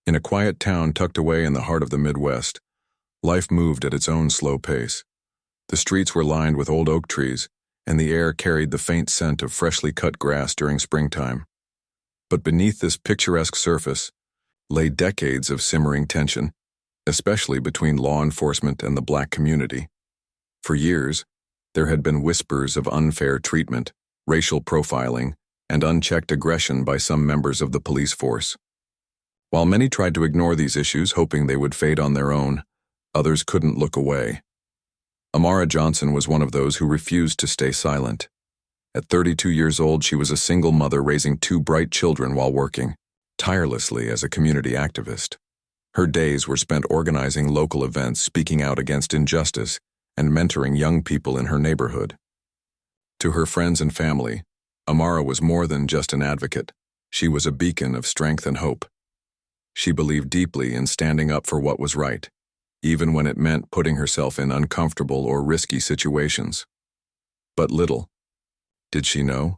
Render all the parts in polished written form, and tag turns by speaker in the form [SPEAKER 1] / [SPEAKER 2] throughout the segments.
[SPEAKER 1] In a quiet town tucked away in the heart of the Midwest, life moved at its own slow pace. The streets were lined with old oak trees, and the air carried the faint scent of freshly cut grass during springtime. But beneath this picturesque surface lay decades of simmering tension, especially between law enforcement and the black community. For years, there had been whispers of unfair treatment, racial profiling, and unchecked aggression by some members of the police force. While many tried to ignore these issues, hoping they would fade on their own, others couldn't look away. Amara Johnson was one of those who refused to stay silent. At 32 years old, she was a single mother raising two bright children while working tirelessly as a community activist. Her days were spent organizing local events, speaking out against injustice, and mentoring young people in her neighborhood. To her friends and family, Amara was more than just an advocate. She was a beacon of strength and hope. She believed deeply in standing up for what was right, even when it meant putting herself in uncomfortable or risky situations. But little did she know,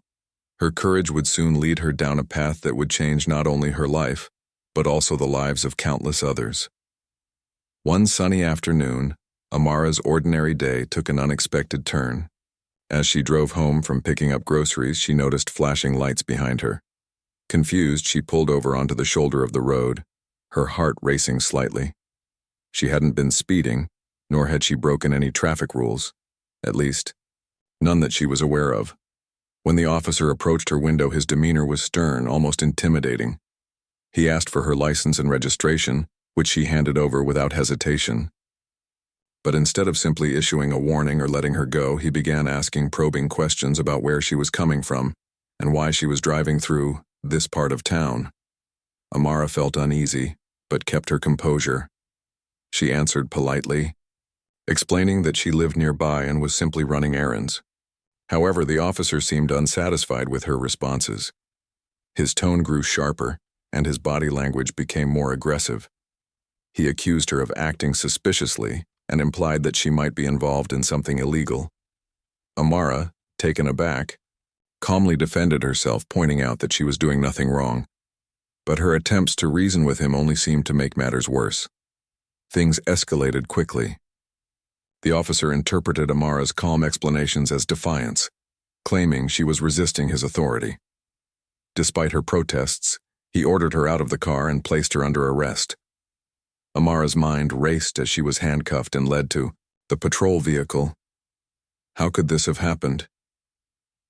[SPEAKER 1] her courage would soon lead her down a path that would change not only her life, but also the lives of countless others. One sunny afternoon, Amara's ordinary day took an unexpected turn. As she drove home from picking up groceries, she noticed flashing lights behind her. Confused, she pulled over onto the shoulder of the road, her heart racing slightly. She hadn't been speeding, nor had she broken any traffic rules. At least, none that she was aware of. When the officer approached her window, his demeanor was stern, almost intimidating. He asked for her license and registration, which she handed over without hesitation. But instead of simply issuing a warning or letting her go, he began asking probing questions about where she was coming from and why she was driving through this part of town. Amara felt uneasy, but kept her composure. She answered politely, explaining that she lived nearby and was simply running errands. However, the officer seemed unsatisfied with her responses. His tone grew sharper, and his body language became more aggressive. He accused her of acting suspiciously and implied that she might be involved in something illegal. Amara, taken aback, calmly defended herself, pointing out that she was doing nothing wrong. But her attempts to reason with him only seemed to make matters worse. Things escalated quickly. The officer interpreted Amara's calm explanations as defiance, claiming she was resisting his authority. Despite her protests, he ordered her out of the car and placed her under arrest. Amara's mind raced as she was handcuffed and led to the patrol vehicle. How could this have happened?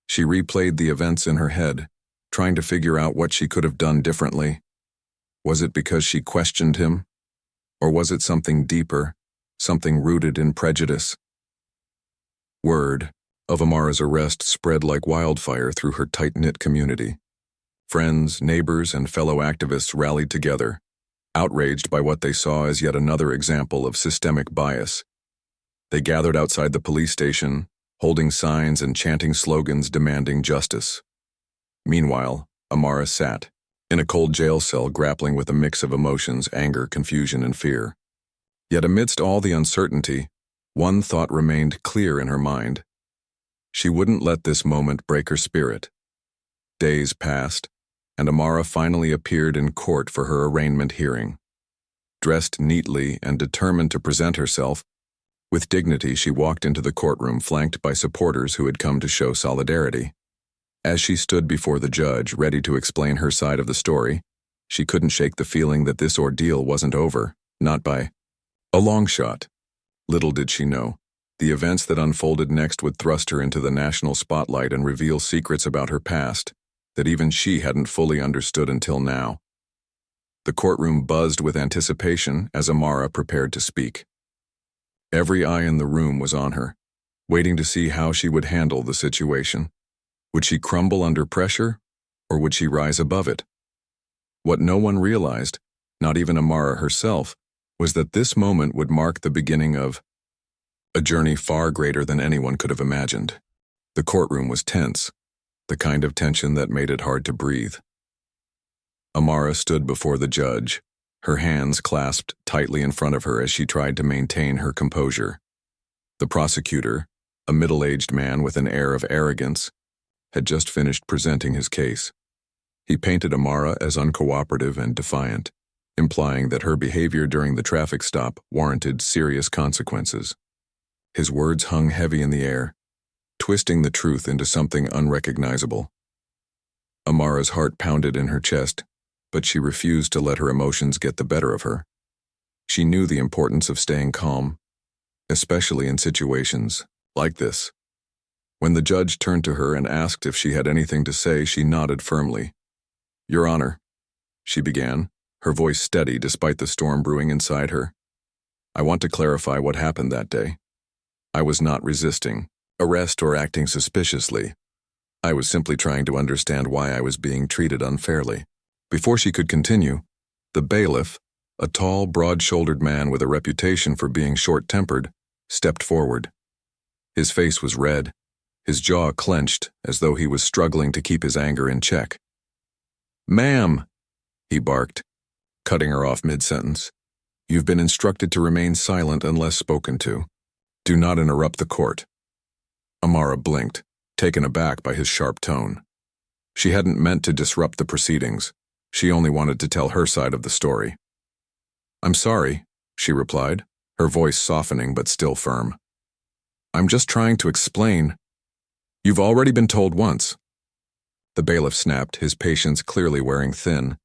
[SPEAKER 1] She replayed the events in her head, trying to figure out what she could have done differently. Was it because she questioned him? Or was it something deeper, something rooted in prejudice? Word of Amara's arrest spread like wildfire through her tight-knit community. Friends, neighbors, and fellow activists rallied together, outraged by what they saw as yet another example of systemic bias. They gathered outside the police station, holding signs and chanting slogans demanding justice. Meanwhile, Amara sat in a cold jail cell, grappling with a mix of emotions, anger, confusion, and fear. Yet amidst all the uncertainty, one thought remained clear in her mind. She wouldn't let this moment break her spirit. Days passed, and Amara finally appeared in court for her arraignment hearing. Dressed neatly and determined to present herself, with dignity she walked into the courtroom, flanked by supporters who had come to show solidarity. As she stood before the judge, ready to explain her side of the story, she couldn't shake the feeling that this ordeal wasn't over, not by a long shot. Little did she know, the events that unfolded next would thrust her into the national spotlight and reveal secrets about her past that even she hadn't fully understood until now. The courtroom buzzed with anticipation as Amara prepared to speak. Every eye in the room was on her, waiting to see how she would handle the situation. Would she crumble under pressure, or would she rise above it? What no one realized, not even Amara herself, was that this moment would mark the beginning of a journey far greater than anyone could have imagined. The courtroom was tense, the kind of tension that made it hard to breathe. Amara stood before the judge, her hands clasped tightly in front of her as she tried to maintain her composure. The prosecutor, a middle-aged man with an air of arrogance, had just finished presenting his case. He painted Amara as uncooperative and defiant, implying that her behavior during the traffic stop warranted serious consequences. His words hung heavy in the air, twisting the truth into something unrecognizable. Amara's heart pounded in her chest, but she refused to let her emotions get the better of her. She knew the importance of staying calm, especially in situations like this. When the judge turned to her and asked if she had anything to say, she nodded firmly. "Your Honor," she began, her voice steady despite the storm brewing inside her. "I want to clarify what happened that day. I was not resisting arrest or acting suspiciously. I was simply trying to understand why I was being treated unfairly." Before she could continue, the bailiff, a tall, broad-shouldered man with a reputation for being short-tempered, stepped forward. His face was red, his jaw clenched as though he was struggling to keep his anger in check. "Ma'am," he barked, cutting her off mid-sentence, "you've been instructed to remain silent unless spoken to. Do not interrupt the court." Amara blinked, taken aback by his sharp tone. She hadn't meant to disrupt the proceedings. She only wanted to tell her side of the story. "I'm sorry," she replied, her voice softening but still firm. "I'm just trying to explain. You've already been told once." The bailiff snapped, his patience clearly wearing thin.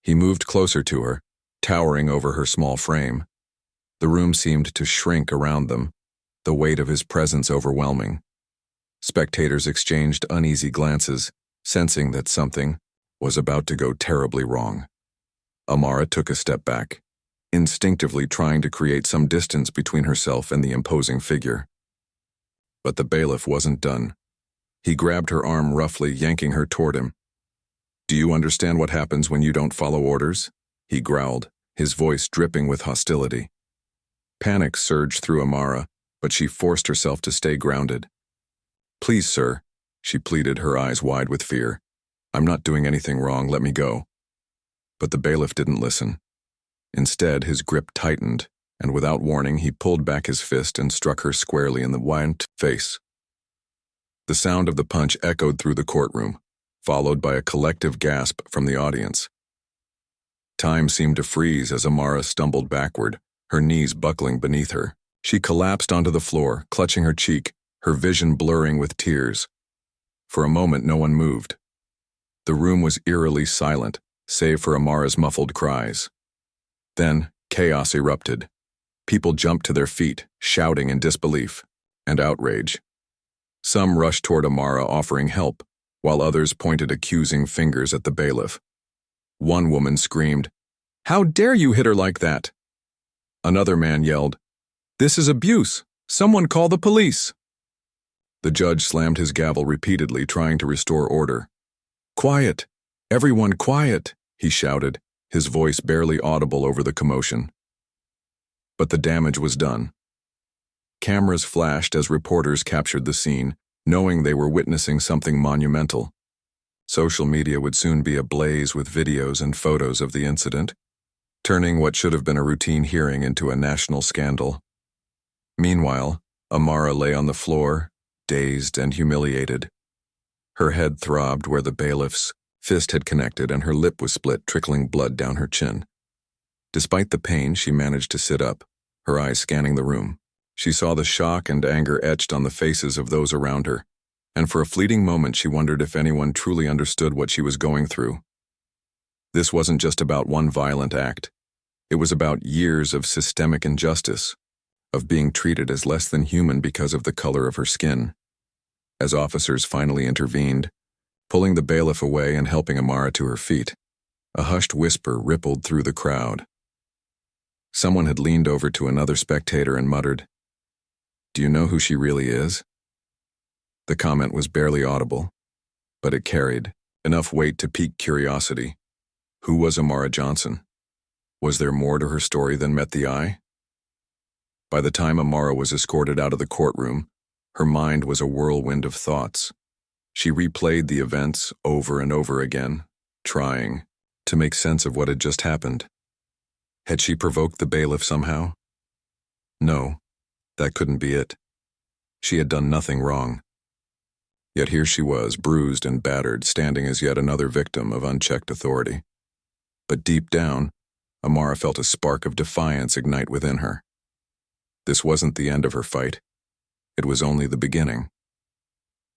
[SPEAKER 1] He moved closer to her, towering over her small frame. The room seemed to shrink around them, the weight of his presence overwhelming. Spectators exchanged uneasy glances, sensing that something was about to go terribly wrong. Amara took a step back, instinctively trying to create some distance between herself and the imposing figure. But the bailiff wasn't done. He grabbed her arm roughly, yanking her toward him. "Do you understand what happens when you don't follow orders?" he growled, his voice dripping with hostility. Panic surged through Amara, but she forced herself to stay grounded. "Please, sir," she pleaded, her eyes wide with fear. "I'm not doing anything wrong, let me go." But the bailiff didn't listen. Instead, his grip tightened, and without warning, he pulled back his fist and struck her squarely in the white face. The sound of the punch echoed through the courtroom, followed by a collective gasp from the audience. Time seemed to freeze as Amara stumbled backward, her knees buckling beneath her. She collapsed onto the floor, clutching her cheek, her vision blurring with tears. For a moment, no one moved. The room was eerily silent, save for Amara's muffled cries. Then, chaos erupted. People jumped to their feet, shouting in disbelief and outrage. Some rushed toward Amara offering help, while others pointed accusing fingers at the bailiff. One woman screamed, "How dare you hit her like that?" Another man yelled, "This is abuse! Someone call the police!" The judge slammed his gavel repeatedly, trying to restore order. "Quiet! Everyone quiet!" he shouted, his voice barely audible over the commotion. But the damage was done. Cameras flashed as reporters captured the scene, knowing they were witnessing something monumental. Social media would soon be ablaze with videos and photos of the incident, turning what should have been a routine hearing into a national scandal. Meanwhile, Amara lay on the floor, dazed and humiliated. Her head throbbed where the bailiff's fist had connected and her lip was split, trickling blood down her chin. Despite the pain, she managed to sit up, her eyes scanning the room. She saw the shock and anger etched on the faces of those around her, and for a fleeting moment she wondered if anyone truly understood what she was going through. This wasn't just about one violent act. It was about years of systemic injustice, of being treated as less than human because of the color of her skin. As officers finally intervened, pulling the bailiff away and helping Amara to her feet, a hushed whisper rippled through the crowd. Someone had leaned over to another spectator and muttered, "Do you know who she really is?" The comment was barely audible, but it carried enough weight to pique curiosity. Who was Amara Johnson? Was there more to her story than met the eye? By the time Amara was escorted out of the courtroom, her mind was a whirlwind of thoughts. She replayed the events over and over again, trying to make sense of what had just happened. Had she provoked the bailiff somehow? No, that couldn't be it. She had done nothing wrong. Yet here she was, bruised and battered, standing as yet another victim of unchecked authority. But deep down, Amara felt a spark of defiance ignite within her. This wasn't the end of her fight. It was only the beginning.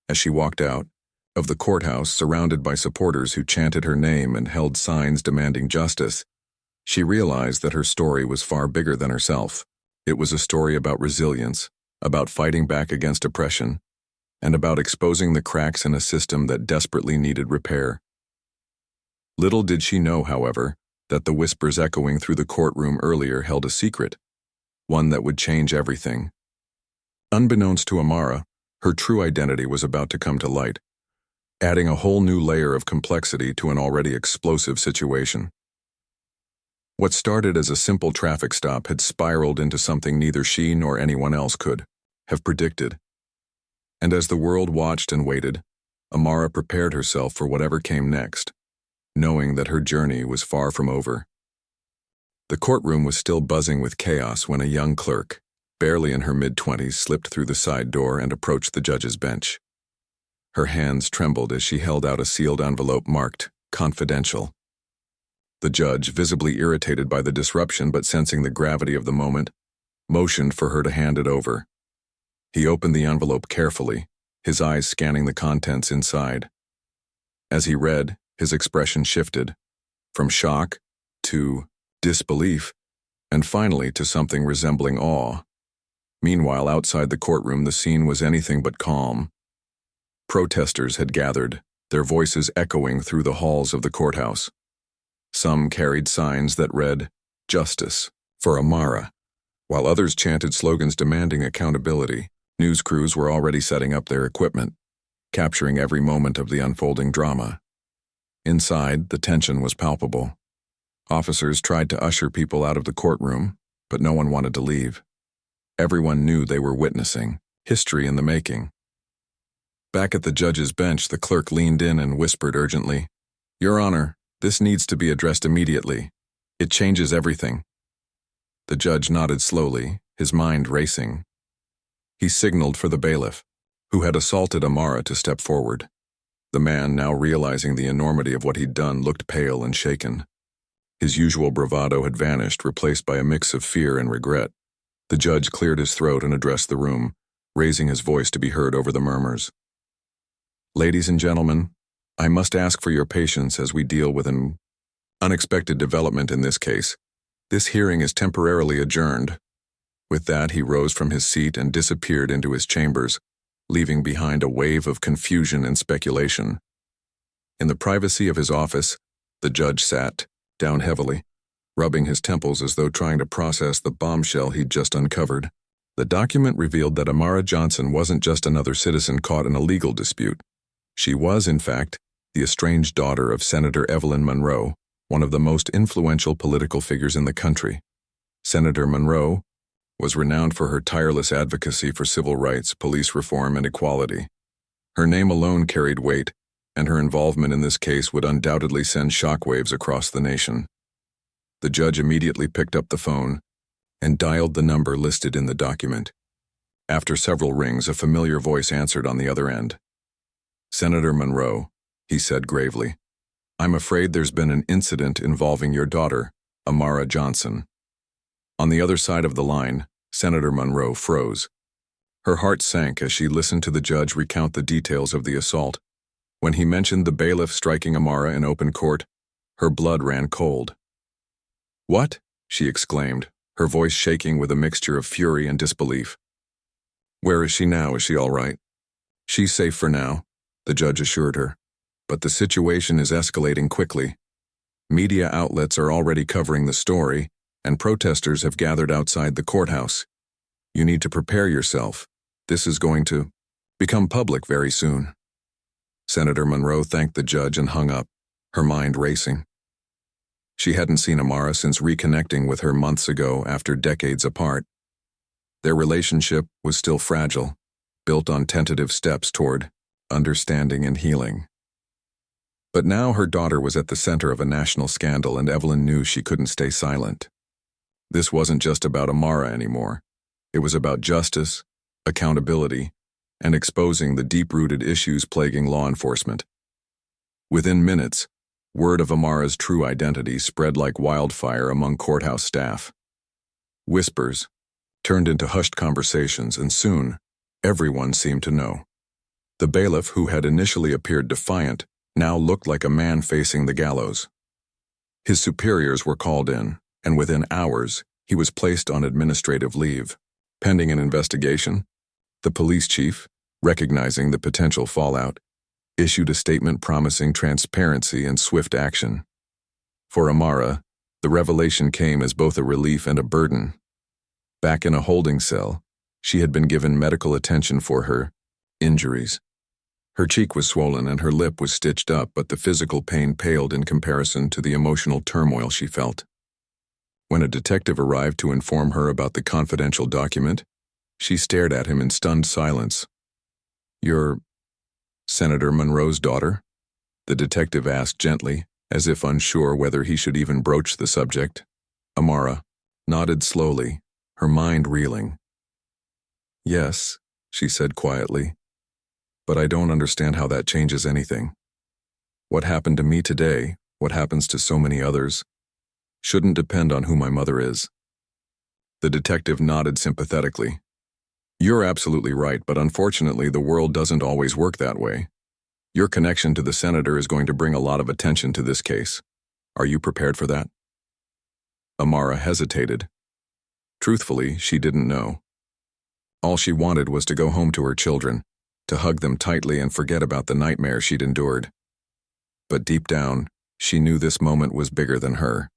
[SPEAKER 1] As she walked out of the courthouse, surrounded by supporters who chanted her name and held signs demanding justice, she realized that her story was far bigger than herself. It was a story about resilience, about fighting back against oppression, and about exposing the cracks in a system that desperately needed repair. Little did she know, however, that the whispers echoing through the courtroom earlier held a secret, one that would change everything. Unbeknownst to Amara, her true identity was about to come to light, adding a whole new layer of complexity to an already explosive situation. What started as a simple traffic stop had spiraled into something neither she nor anyone else could have predicted. And as the world watched and waited, Amara prepared herself for whatever came next, knowing that her journey was far from over. The courtroom was still buzzing with chaos when a young clerk, barely in her mid-20s, slipped through the side door and approached the judge's bench. Her hands trembled as she held out a sealed envelope marked "Confidential." The judge, visibly irritated by the disruption but sensing the gravity of the moment, motioned for her to hand it over. He opened the envelope carefully, his eyes scanning the contents inside. As he read, his expression shifted, from shock to disbelief, and finally to something resembling awe. Meanwhile, outside the courtroom, the scene was anything but calm. Protesters had gathered, their voices echoing through the halls of the courthouse. Some carried signs that read, "Justice for Amara," while others chanted slogans demanding accountability. News crews were already setting up their equipment, capturing every moment of the unfolding drama. Inside, the tension was palpable. Officers tried to usher people out of the courtroom, but no one wanted to leave. Everyone knew they were witnessing history in the making. Back at the judge's bench, the clerk leaned in and whispered urgently, "Your Honor, this needs to be addressed immediately. It changes everything." The judge nodded slowly, his mind racing. He signaled for the bailiff, who had assaulted Amara, to step forward. The man, now realizing the enormity of what he'd done, looked pale and shaken. His usual bravado had vanished, replaced by a mix of fear and regret. The judge cleared his throat and addressed the room, raising his voice to be heard over the murmurs. "Ladies and gentlemen, I must ask for your patience as we deal with an unexpected development in this case. This hearing is temporarily adjourned." With that, he rose from his seat and disappeared into his chambers, leaving behind a wave of confusion and speculation. In the privacy of his office, the judge sat down heavily, rubbing his temples as though trying to process the bombshell he'd just uncovered. The document revealed that Amara Johnson wasn't just another citizen caught in a legal dispute. She was, in fact, the estranged daughter of Senator Evelyn Monroe, one of the most influential political figures in the country. Senator Monroe was renowned for her tireless advocacy for civil rights, police reform, and equality. Her name alone carried weight, and her involvement in this case would undoubtedly send shockwaves across the nation. The judge immediately picked up the phone and dialed the number listed in the document. After several rings, a familiar voice answered on the other end. "Senator Monroe," he said gravely, "I'm afraid there's been an incident involving your daughter, Amara Johnson." On the other side of the line, Senator Monroe froze. Her heart sank as she listened to the judge recount the details of the assault. When he mentioned the bailiff striking Amara in open court, her blood ran cold. "What?" she exclaimed, her voice shaking with a mixture of fury and disbelief. "Where is she now? Is she all right?" "She's safe for now," the judge assured her, "but the situation is escalating quickly. Media outlets are already covering the story, and protesters have gathered outside the courthouse. You need to prepare yourself. This is going to become public very soon." Senator Monroe thanked the judge and hung up, her mind racing. She hadn't seen Amara since reconnecting with her months ago after decades apart. Their relationship was still fragile, built on tentative steps toward understanding and healing. But now her daughter was at the center of a national scandal, and Evelyn knew she couldn't stay silent. This wasn't just about Amara anymore. It was about justice, accountability, and exposing the deep-rooted issues plaguing law enforcement. Within minutes, Word of Amara's true identity spread like wildfire among courthouse staff. Whispers turned into hushed conversations, and soon, everyone seemed to know. The bailiff, who had initially appeared defiant, now looked like a man facing the gallows. His superiors were called in, and within hours, he was placed on administrative leave. Pending an investigation, the police chief, recognizing the potential fallout, issued a statement promising transparency and swift action. For Amara, the revelation came as both a relief and a burden. Back in a holding cell, she had been given medical attention for her injuries. Her cheek was swollen and her lip was stitched up, but the physical pain paled in comparison to the emotional turmoil she felt. When a detective arrived to inform her about the confidential document, she stared at him in stunned silence. "You're Senator Monroe's daughter?" the detective asked gently, as if unsure whether he should even broach the subject. Amara nodded slowly, her mind reeling. "Yes," she said quietly, "but I don't understand how that changes anything. What happened to me today, what happens to so many others, shouldn't depend on who my mother is." The detective nodded sympathetically. "You're absolutely right, but unfortunately the world doesn't always work that way. Your connection to the senator is going to bring a lot of attention to this case. Are you prepared for that?" Amara hesitated. Truthfully, she didn't know. All she wanted was to go home to her children, to hug them tightly and forget about the nightmare she'd endured. But deep down, she knew this moment was bigger than her.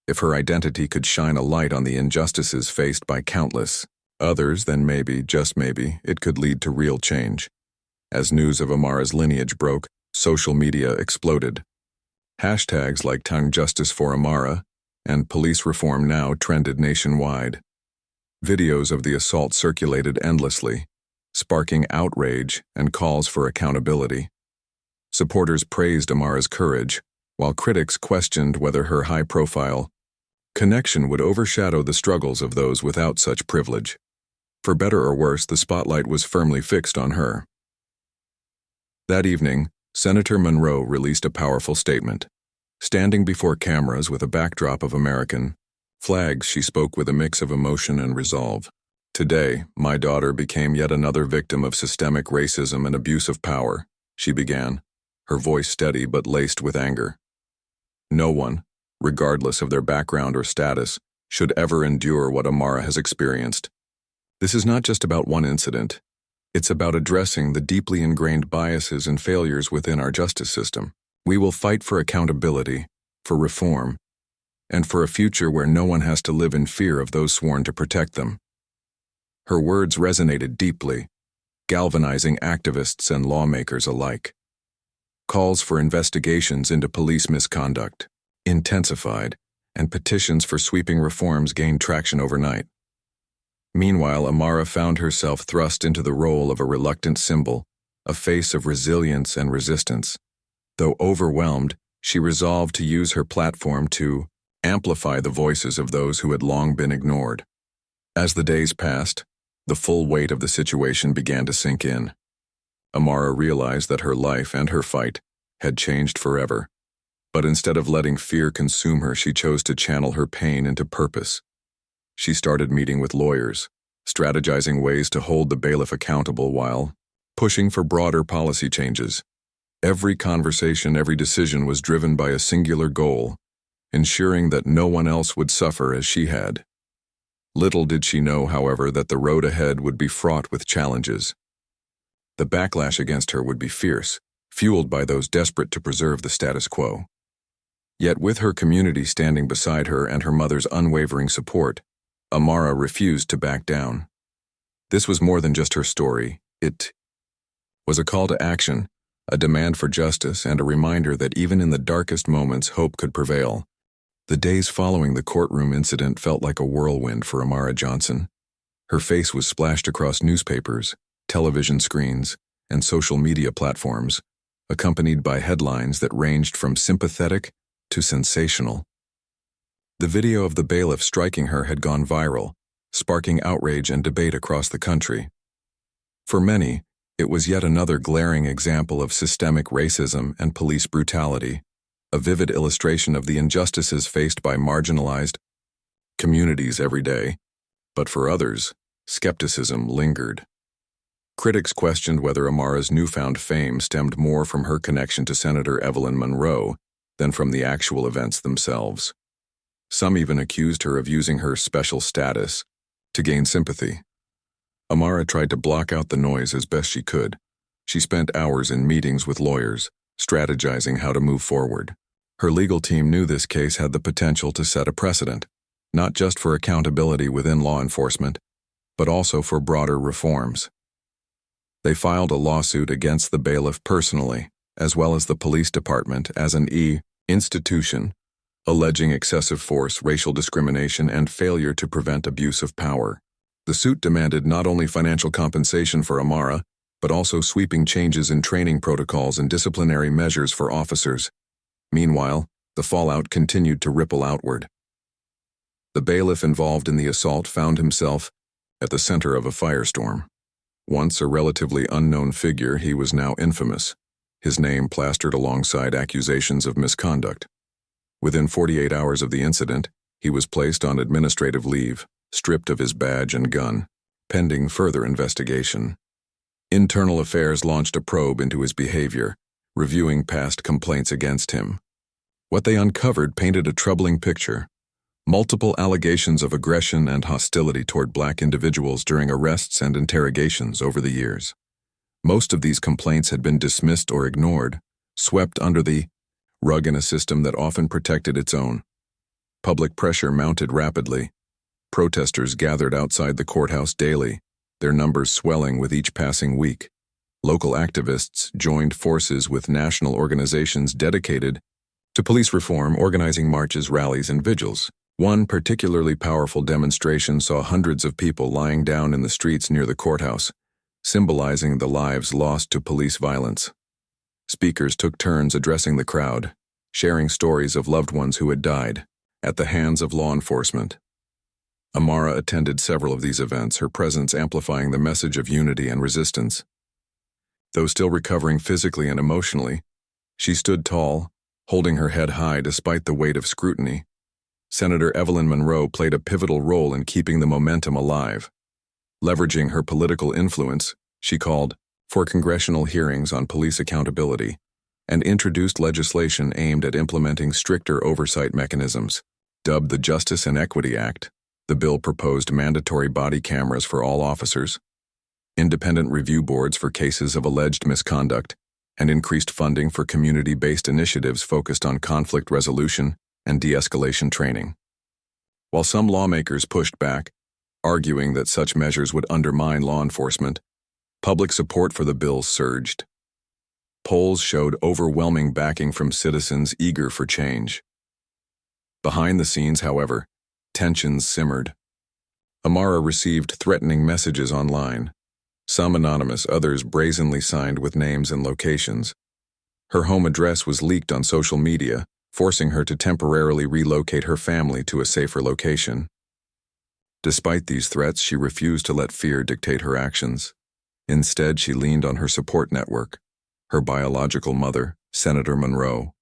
[SPEAKER 1] If her identity could shine a light on the injustices faced by countless others, then maybe, just maybe, it could lead to real change. As news of Amara's lineage broke, social media exploded. Hashtags like Tongue Justice for Amara and Police Reform Now trended nationwide. Videos of the assault circulated endlessly, sparking outrage and calls for accountability. Supporters praised Amara's courage, while critics questioned whether her high-profile connection would overshadow the struggles of those without such privilege. For better or worse, the spotlight was firmly fixed on her. That evening, Senator Monroe released a powerful statement. Standing before cameras with a backdrop of American flags, she spoke with a mix of emotion and resolve. "Today, my daughter became yet another victim of systemic racism and abuse of power," she began, her voice steady but laced with anger. "No one, regardless of their background or status, should ever endure what Amara has experienced. This is not just about one incident. It's about addressing the deeply ingrained biases and failures within our justice system. We will fight for accountability, for reform, and for a future where no one has to live in fear of those sworn to protect them." Her words resonated deeply, galvanizing activists and lawmakers alike. Calls for investigations into police misconduct intensified, and petitions for sweeping reforms gained traction overnight. Meanwhile, Amara found herself thrust into the role of a reluctant symbol, a face of resilience and resistance. Though overwhelmed, she resolved to use her platform to amplify the voices of those who had long been ignored. As the days passed, the full weight of the situation began to sink in. Amara realized that her life and her fight had changed forever. But instead of letting fear consume her, she chose to channel her pain into purpose. She started meeting with lawyers, strategizing ways to hold the bailiff accountable while pushing for broader policy changes. Every conversation, every decision was driven by a singular goal, ensuring that no one else would suffer as she had. Little did she know, however, that the road ahead would be fraught with challenges. The backlash against her would be fierce, fueled by those desperate to preserve the status quo. Yet with her community standing beside her and her mother's unwavering support, Amara refused to back down. This was more than just her story. It was a call to action, a demand for justice, and a reminder that even in the darkest moments, hope could prevail. The days following the courtroom incident felt like a whirlwind for Amara Johnson. Her face was splashed across newspapers, television screens, and social media platforms, accompanied by headlines that ranged from sympathetic to sensational. The video of the bailiff striking her had gone viral, sparking outrage and debate across the country. For many, it was yet another glaring example of systemic racism and police brutality. a vivid illustration of the injustices faced by marginalized communities every day. But for others, skepticism lingered. Critics questioned whether Amara's newfound fame stemmed more from her connection to Senator Evelyn Monroe than from the actual events themselves. Some even accused her of using her special status to gain sympathy. Amara tried to block out the noise as best she could. She spent hours in meetings with lawyers, strategizing how to move forward. Her legal team knew this case had the potential to set a precedent, not just for accountability within law enforcement, but also for broader reforms. They filed a lawsuit against the bailiff personally, as well as the police department as an institution, alleging excessive force, racial discrimination, and failure to prevent abuse of power. The suit demanded not only financial compensation for Amara, but also sweeping changes in training protocols and disciplinary measures for officers. Meanwhile, the fallout continued to ripple outward. The bailiff involved in the assault found himself at the center of a firestorm. Once a relatively unknown figure, he was now infamous, his name plastered alongside accusations of misconduct. Within 48 hours of the incident, he was placed on administrative leave, stripped of his badge and gun, pending further investigation. Internal Affairs launched a probe into his behavior, reviewing past complaints against him. What they uncovered painted a troubling picture. Multiple allegations of aggression and hostility toward black individuals during arrests and interrogations over the years. Most of these complaints had been dismissed or ignored, swept under the rug in a system that often protected its own. Public pressure mounted rapidly. Protesters gathered outside the courthouse daily, their numbers swelling with each passing week. Local activists joined forces with national organizations dedicated to police reform, organizing marches, rallies, and vigils. One particularly powerful demonstration saw hundreds of people lying down in the streets near the courthouse, symbolizing the lives lost to police violence. Speakers took turns addressing the crowd, sharing stories of loved ones who had died at the hands of law enforcement. Amara attended several of these events, her presence amplifying the message of unity and resistance. Though still recovering physically and emotionally, she stood tall, holding her head high despite the weight of scrutiny. Senator Evelyn Monroe played a pivotal role in keeping the momentum alive. Leveraging her political influence, she called for congressional hearings on police accountability and introduced legislation aimed at implementing stricter oversight mechanisms. Dubbed the Justice and Equity Act, the bill proposed mandatory body cameras for all officers, independent review boards for cases of alleged misconduct, and increased funding for community-based initiatives focused on conflict resolution and de-escalation training. While some lawmakers pushed back, arguing that such measures would undermine law enforcement, public support for the bill surged. Polls showed overwhelming backing from citizens eager for change. Behind the scenes, however, tensions simmered. Amara received threatening messages online, some anonymous, others brazenly signed with names and locations. Her home address was leaked on social media, forcing her to temporarily relocate her family to a safer location. Despite these threats, she refused to let fear dictate her actions. Instead, she leaned on her support network, her biological mother, Senator Monroe,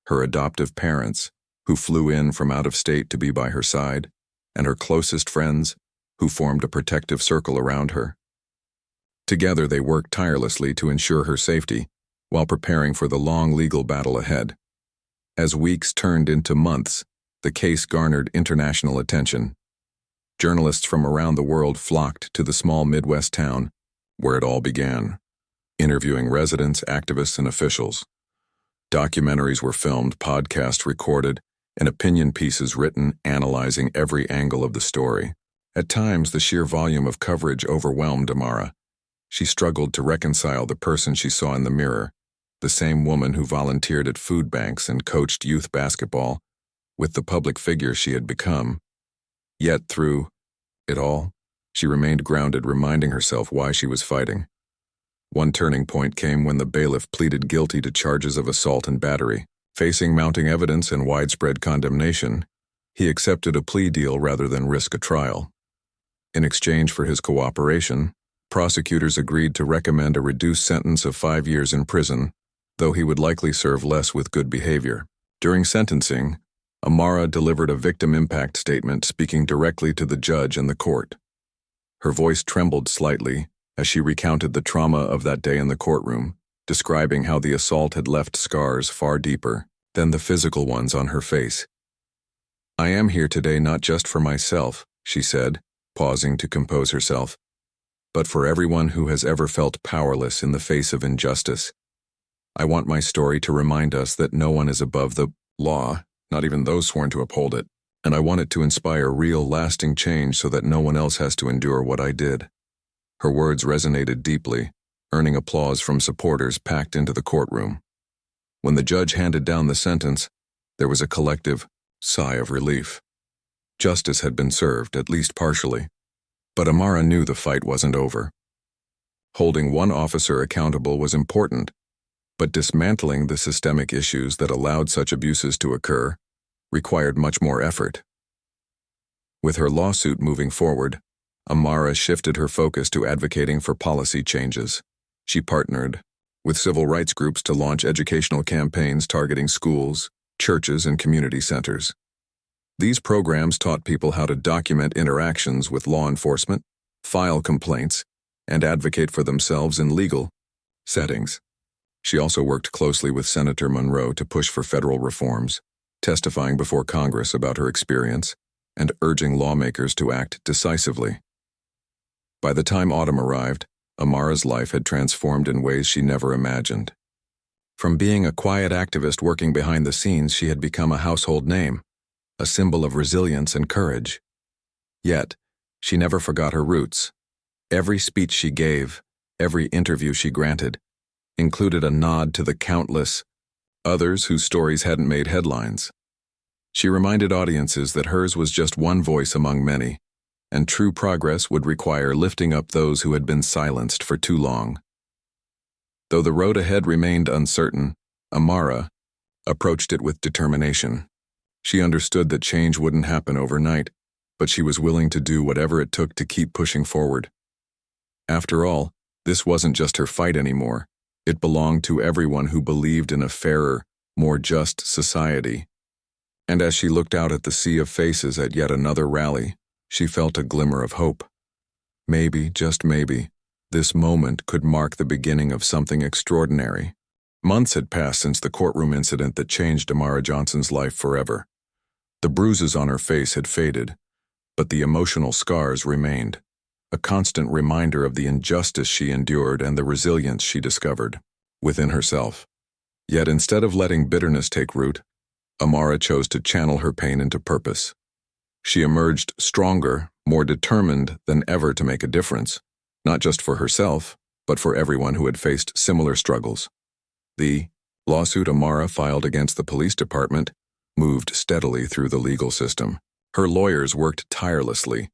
[SPEAKER 1] her adoptive parents, who flew in from out of state to be by her side, and her closest friends, who formed a protective circle around her. Together, they worked tirelessly to ensure her safety, while preparing for the long legal battle ahead. As weeks turned into months, the case garnered international attention. Journalists from around the world flocked to the small Midwest town where it all began, interviewing residents, activists, and officials. Documentaries were filmed, podcasts recorded, and opinion pieces written analyzing every angle of the story. At times, the sheer volume of coverage overwhelmed Amara. She struggled to reconcile the person she saw in the mirror, the same woman who volunteered at food banks and coached youth basketball, with the public figure she had become. Yet through it all, she remained grounded, reminding herself why she was fighting. One turning point came when the bailiff pleaded guilty to charges of assault and battery. Facing mounting evidence and widespread condemnation, he accepted a plea deal rather than risk a trial. In exchange for his cooperation, prosecutors agreed to recommend a reduced sentence of 5 years in prison, though he would likely serve less with good behavior. During sentencing, Amara delivered a victim impact statement speaking directly to the judge and the court. Her voice trembled slightly as she recounted the trauma of that day in the courtroom, describing how the assault had left scars far deeper than the physical ones on her face. "I am here today not just for myself," she said, pausing to compose herself, "but for everyone who has ever felt powerless in the face of injustice. I want my story to remind us that no one is above the law, not even those sworn to uphold it, and I want it to inspire real, lasting change so that no one else has to endure what I did." Her words resonated deeply, earning applause from supporters packed into the courtroom. When the judge handed down the sentence, there was a collective sigh of relief. Justice had been served, at least partially, but Amara knew the fight wasn't over. Holding one officer accountable was important, but dismantling the systemic issues that allowed such abuses to occur required much more effort. With her lawsuit moving forward, Amara shifted her focus to advocating for policy changes. She partnered with civil rights groups to launch educational campaigns targeting schools, churches, and community centers. These programs taught people how to document interactions with law enforcement, file complaints, and advocate for themselves in legal settings. She also worked closely with Senator Monroe to push for federal reforms, testifying before Congress about her experience and urging lawmakers to act decisively. By the time autumn arrived, Amara's life had transformed in ways she never imagined. From being a quiet activist working behind the scenes, she had become a household name, a symbol of resilience and courage. Yet, she never forgot her roots. Every speech she gave, every interview she granted, included a nod to the countless others whose stories hadn't made headlines. She reminded audiences that hers was just one voice among many, and true progress would require lifting up those who had been silenced for too long. Though the road ahead remained uncertain, Amara approached it with determination. She understood that change wouldn't happen overnight, but she was willing to do whatever it took to keep pushing forward. After all, this wasn't just her fight anymore. It belonged to everyone who believed in a fairer, more just society. And as she looked out at the sea of faces at yet another rally, she felt a glimmer of hope. Maybe, just maybe, this moment could mark the beginning of something extraordinary. Months had passed since the courtroom incident that changed Amara Johnson's life forever. The bruises on her face had faded, but the emotional scars remained, a constant reminder of the injustice she endured and the resilience she discovered within herself. Yet instead of letting bitterness take root, Amara chose to channel her pain into purpose. She emerged stronger, more determined than ever to make a difference, not just for herself, but for everyone who had faced similar struggles. The lawsuit Amara filed against the police department moved steadily through the legal system. Her lawyers worked tirelessly,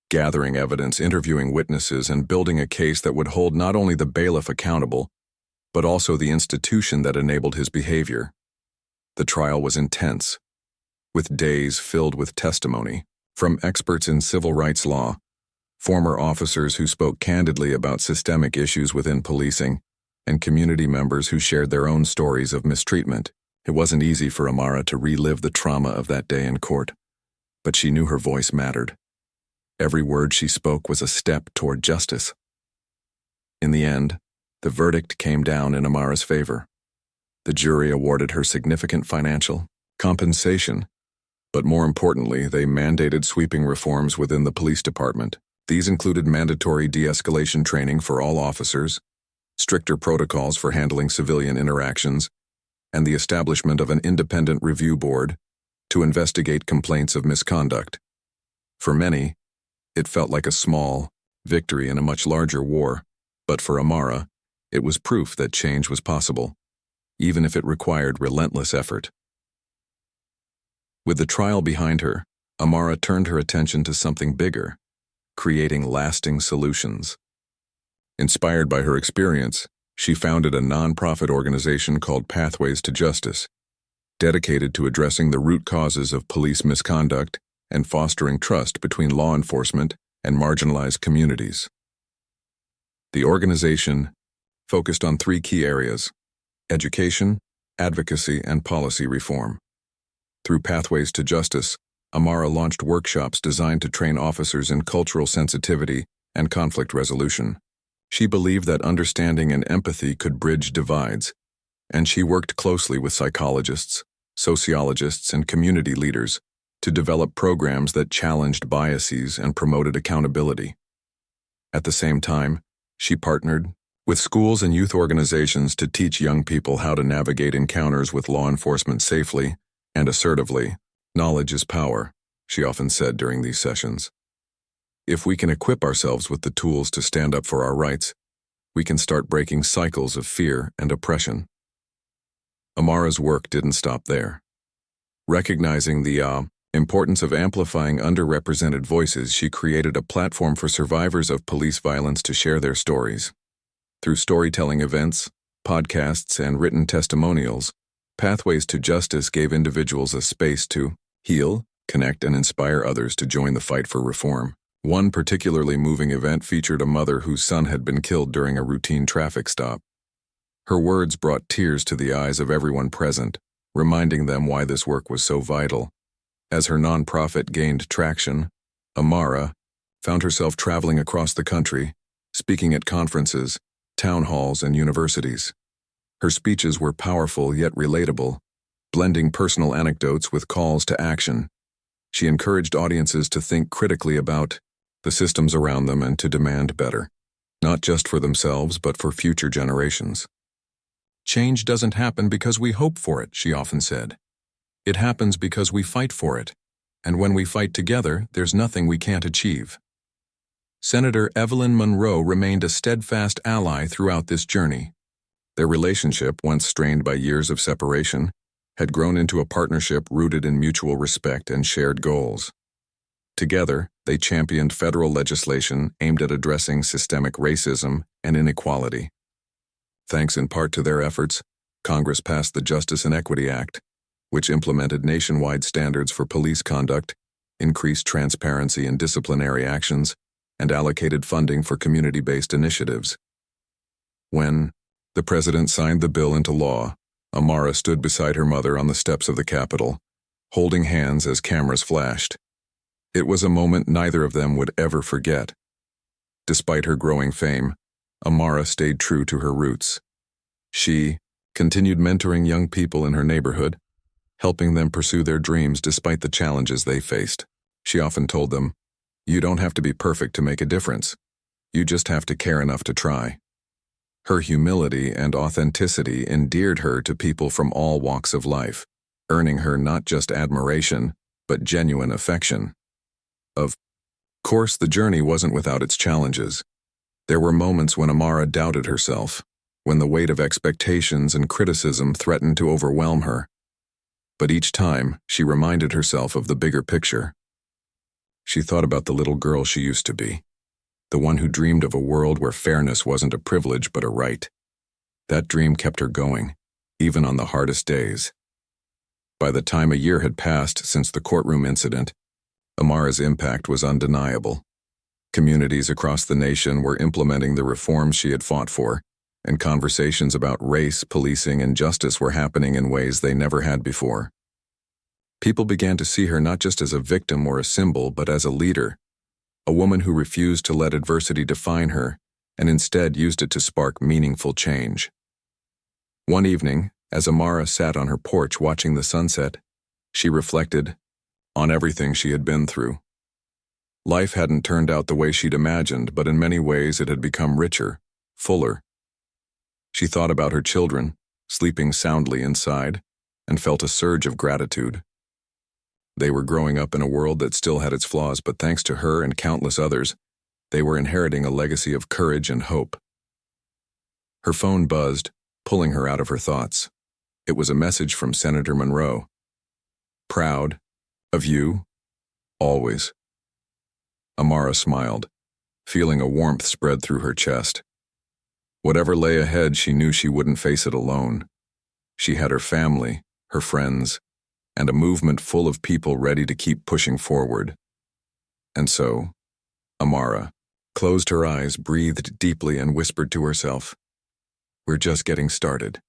[SPEAKER 1] gathering evidence, interviewing witnesses, and building a case that would hold not only the bailiff accountable, but also the institution that enabled his behavior. The trial was intense, with days filled with testimony from experts in civil rights law, former officers who spoke candidly about systemic issues within policing, and community members who shared their own stories of mistreatment. It wasn't easy for Amara to relive the trauma of that day in court, but she knew her voice mattered. Every word she spoke was a step toward justice. In the end, the verdict came down in Amara's favor. The jury awarded her significant financial compensation, but more importantly, they mandated sweeping reforms within the police department. These included mandatory de-escalation training for all officers, stricter protocols for handling civilian interactions, and the establishment of an independent review board to investigate complaints of misconduct. For many, it felt like a small victory in a much larger war, but for Amara, it was proof that change was possible, even if it required relentless effort. With the trial behind her, Amara turned her attention to something bigger, creating lasting solutions. Inspired by her experience, she founded a nonprofit organization called Pathways to Justice, dedicated to addressing the root causes of police misconduct and fostering trust between law enforcement and marginalized communities. The organization focused on three key areas: education, advocacy, and policy reform. Through Pathways to Justice, Amara launched workshops designed to train officers in cultural sensitivity and conflict resolution. She believed that understanding and empathy could bridge divides, and she worked closely with psychologists, sociologists, and community leaders to develop programs that challenged biases and promoted accountability. At the same time, she partnered with schools and youth organizations to teach young people how to navigate encounters with law enforcement safely and assertively. Knowledge is power, she often said during these sessions. If we can equip ourselves with the tools to stand up for our rights, we can start breaking cycles of fear and oppression. Amara's work didn't stop there. Recognizing the importance of amplifying underrepresented voices, she created a platform for survivors of police violence to share their stories. Through storytelling events, podcasts, and written testimonials, Pathways to Justice gave individuals a space to heal, connect, and inspire others to join the fight for reform. One particularly moving event featured a mother whose son had been killed during a routine traffic stop. Her words brought tears to the eyes of everyone present, reminding them why this work was so vital. As her nonprofit gained traction, Amara found herself traveling across the country, speaking at conferences, town halls, and universities. Her speeches were powerful yet relatable, blending personal anecdotes with calls to action. She encouraged audiences to think critically about the systems around them and to demand better, not just for themselves but for future generations. Change doesn't happen because we hope for it, she often said. It happens because we fight for it, and when we fight together, there's nothing we can't achieve. Senator Evelyn Monroe remained a steadfast ally throughout this journey. Their relationship, once strained by years of separation, had grown into a partnership rooted in mutual respect and shared goals. Together, they championed federal legislation aimed at addressing systemic racism and inequality. Thanks in part to their efforts, Congress passed the Justice and Equity Act, which implemented nationwide standards for police conduct, increased transparency in disciplinary actions, and allocated funding for community-based initiatives. When the president signed the bill into law, Amara stood beside her mother on the steps of the Capitol, holding hands as cameras flashed. It was a moment neither of them would ever forget. Despite her growing fame, Amara stayed true to her roots. She continued mentoring young people in her neighborhood, helping them pursue their dreams despite the challenges they faced. She often told them, "You don't have to be perfect to make a difference. You just have to care enough to try." Her humility and authenticity endeared her to people from all walks of life, earning her not just admiration, but genuine affection. Of course, the journey wasn't without its challenges. There were moments when Amara doubted herself, when the weight of expectations and criticism threatened to overwhelm her. But each time, she reminded herself of the bigger picture. She thought about the little girl she used to be, the one who dreamed of a world where fairness wasn't a privilege but a right. That dream kept her going, even on the hardest days. By the time a year had passed since the courtroom incident, Amara's impact was undeniable. Communities across the nation were implementing the reforms she had fought for, and conversations about race, policing, and justice were happening in ways they never had before. People began to see her not just as a victim or a symbol, but as a leader, a woman who refused to let adversity define her and instead used it to spark meaningful change. One evening, as Amara sat on her porch watching the sunset, she reflected on everything she had been through. Life hadn't turned out the way she'd imagined, but in many ways it had become richer, fuller. She thought about her children, sleeping soundly inside, and felt a surge of gratitude. They were growing up in a world that still had its flaws, but thanks to her and countless others, they were inheriting a legacy of courage and hope. Her phone buzzed, pulling her out of her thoughts. It was a message from Senator Monroe. "Proud of you, always." Amara smiled, feeling a warmth spread through her chest. Whatever lay ahead, she knew she wouldn't face it alone. She had her family, her friends, and a movement full of people ready to keep pushing forward. And so, Amara closed her eyes, breathed deeply, and whispered to herself, "We're just getting started."